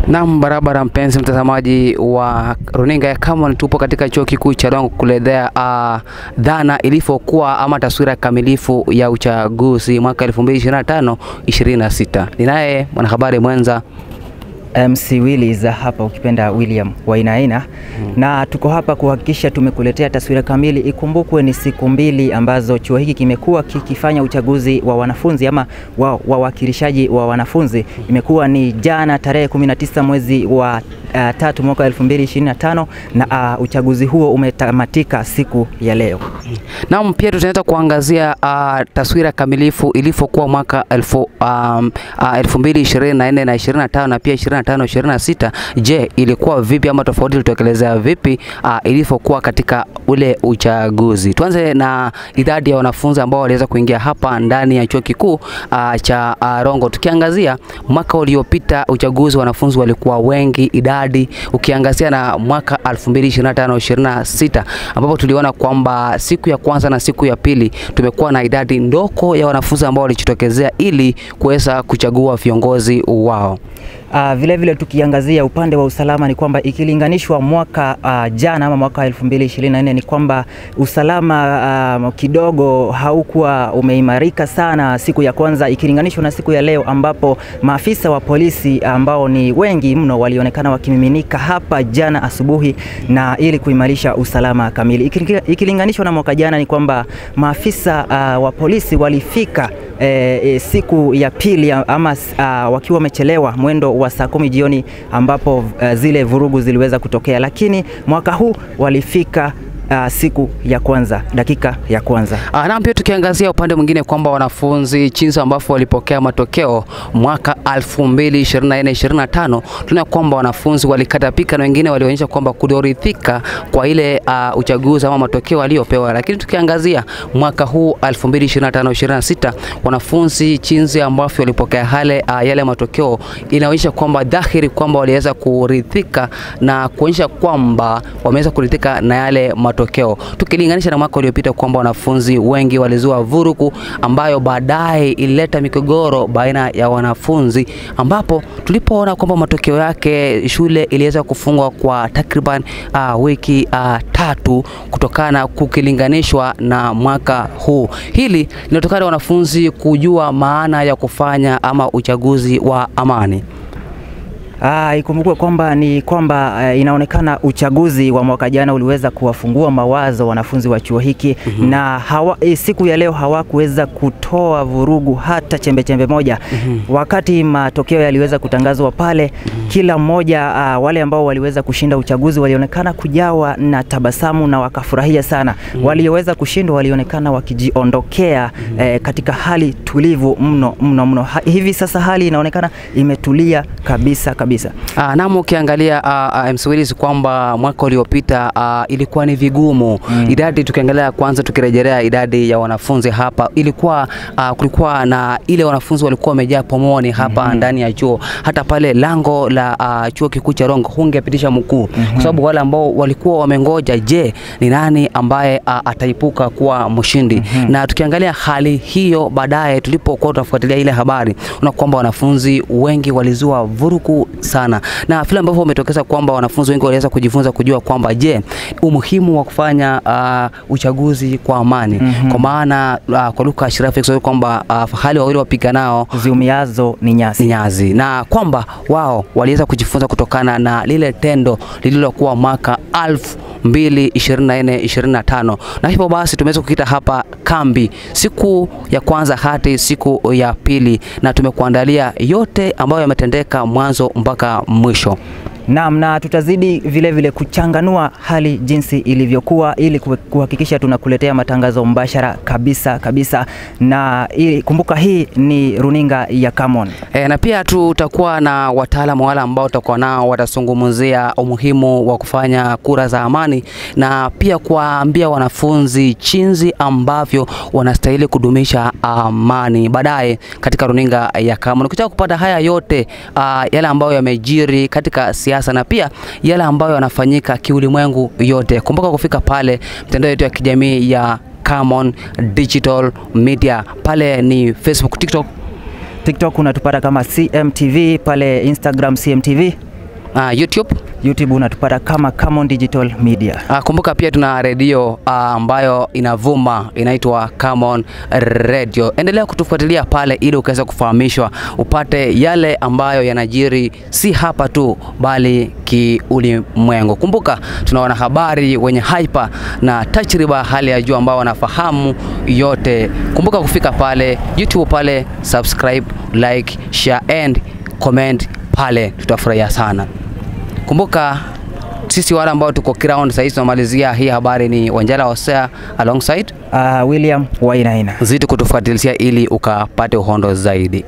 Naam, barabara mpenzi mtazamaji wa runinga ya Camon, tupo katika chuo kikuu cha Rongo kuletea dhana ilivyokuwa ama taswira kamilifu ya uchaguzi mwaka 2025-26. Ninaye mwanahabari mwenza MC Willy za hapa, ukipenda William Wainaina. Na tuko hapa kuhakikisha tumekuletea taswira kamili. Ikumbukwe ni siku mbili ambazo chuo hiki kimekuwa kikifanya uchaguzi wa wanafunzi ama wawakilishaji wa wanafunzi. Imekuwa ni jana tarehe 19 mwezi wa 3 mwaka 2025 na uchaguzi huo umetamatika siku ya leo. Naam, pia tutaanza kuangazia taswira kamilifu ilivyokuwa mwaka 2024 na 25 na pia 25-26. Je, ilikuwa vipi ama tofauti ilitokelezea vipi ilivyokuwa katika ule uchaguzi? Tuanze na idadi ya wanafunzi ambao waliweza kuingia hapa ndani ya chuo kikuu cha Rongo. Tukiangazia mwaka uliopita uchaguzi wanafunzi walikuwa wengi idadi, ukiangazia na mwaka 2025-26 ambapo tuliona kwamba siku ya kwanza na siku ya pili tumekuwa na idadi ndogo ya wanafunzi ambao walijitokezea ili kuweza kuchagua viongozi wao. Vile vile tukiangazia upande wa usalama ni kwamba ikilinganishwa mwaka jana ama mwaka 2024 ni kwamba usalama kidogo haukuwa umeimarika sana siku ya kwanza ikilinganishwa na siku ya leo, ambapo maafisa wa polisi ambao ni wengi mno walionekana wakimiminika hapa jana asubuhi na ili kuimarisha usalama kamili. Ikilinganishwa na mwaka jana ni kwamba maafisa wa polisi walifika siku ya pili ama wakiwa wamechelewa mwendo wa saa 10 jioni ambapo zile vurugu ziliweza kutokea, lakini mwaka huu walifika siku ya kwanza, dakika ya kwanza. Na pia tukiangazia upande mwingine kwamba wanafunzi jinsi ambavyo walipokea matokeo mwaka 2024-25, tunaona kwamba wanafunzi walikatapika na wengine walionyesha kwamba kuridhika kwa ile uchaguzi ama matokeo waliopewa. Lakini tukiangazia mwaka huu 2025-26, wanafunzi jinsi ambavyo walipokea yale matokeo inaonyesha kwamba dhahiri kwamba waliweza kuridhika na kuonyesha kwamba wameweza kuridhika na yale matokeo, tukilinganisha na mwaka uliopita kwamba wanafunzi wengi walizua vurugu ambayo baadaye ilileta migogoro baina ya wanafunzi, ambapo tulipoona kwamba matokeo yake shule iliweza kufungwa kwa takriban wiki 3 kutokana kukilinganishwa na mwaka huu. Hili linatokana na wanafunzi kujua maana ya kufanya ama uchaguzi wa amani. Ikumbukwe kwamba inaonekana uchaguzi wa mwaka jana uliweza kuwafungua mawazo wanafunzi wa chuo hiki na siku ya leo hawakuweza kutoa vurugu hata chembe moja. Wakati matokeo yaliweza kutangazwa pale, kila mmoja wale ambao waliweza kushinda uchaguzi walionekana kujawa na tabasamu na wakafurahia sana. Walioweza kushindwa walionekana wakijiondokea katika hali tulivu mno. Hivi sasa hali inaonekana imetulia kabisa. Naam, ukiangalia MC Willy kwamba mwaka uliopita ilikuwa ni vigumu. Idadi tukiangalia kwanza tukirejelea idadi ya wanafunzi hapa ilikuwa kulikuwa na ile wanafunzi walikuwa wamejaa pomoni hapa ndani ya chuo. Hata pale lango la chuo kikuu cha Rongo hungepitisha mkuu kwa sababu wale ambao walikuwa wamengoja je ni nani ambaye ataipuka kuwa mshindi. Na tukiangalia hali hiyo baadaye tulipokuwa tunafuatilia ile habari unaona kwamba wanafunzi wengi walizua vurugu sana, na vile ambavyo umetokeza kwamba wanafunzi wengi waliweza kujifunza kujua kwamba je umuhimu wa kufanya uchaguzi kwa amani. Kwa maana kwa lugha shirafu kusema kwamba fahali wawili wapiganao ziumiazo ni nyasi, na kwamba wao waliweza kujifunza kutokana na lile tendo lililokuwa mwaka 2024-25, na hivyo basi tumeweza kukita hapa kambi siku ya kwanza hadi siku ya pili, na tumekuandalia yote ambayo yametendeka mwanzo mpaka mwisho. Naam, na tutazidi vile vile kuchanganua hali jinsi ilivyokuwa ili kuhakikisha tunakuletea matangazo mbashara kabisa. Na kumbuka hii ni runinga ya Camon. Na pia tutakuwa na wataalamu wale ambao tutakuwa nao watazungumzia umuhimu wa kufanya kura za amani na pia kuwaambia wanafunzi jinsi ambavyo wanastahili kudumisha amani baadaye katika runinga ya Camon. Ukitaka kupata haya yote yale ambayo yamejiri katika siasa na pia yale ambayo yanafanyika kiulimwengu yote, kumbuka kufika pale mtandao yetu ya kijamii ya Camon Digital Media. Pale ni Facebook, TikTok unatupata kama CMTV, pale Instagram CMTV YouTube unatupata kama Camon Digital Media. Kumbuka pia tuna redio ambayo inavuma, inaitwa Camon Radio. Endelea kutufuatilia pale ili ukaweza kufahamishwa, upate yale ambayo yanajiri si hapa tu bali kiulimwengu. Kumbuka tunaona habari wenye hyper na tajriba hali ya juu ambao wanafahamu yote. Kumbuka kufika pale YouTube pale, subscribe, like, share and comment pale, tutafurahia sana. Kumbuka sisi wale ambao tuko ground sasa hivi tunamalizia hii habari ni Wanjala Hosea alongside William Wainaina. Zidi kutufuatilia ili ukapate uhondo zaidi.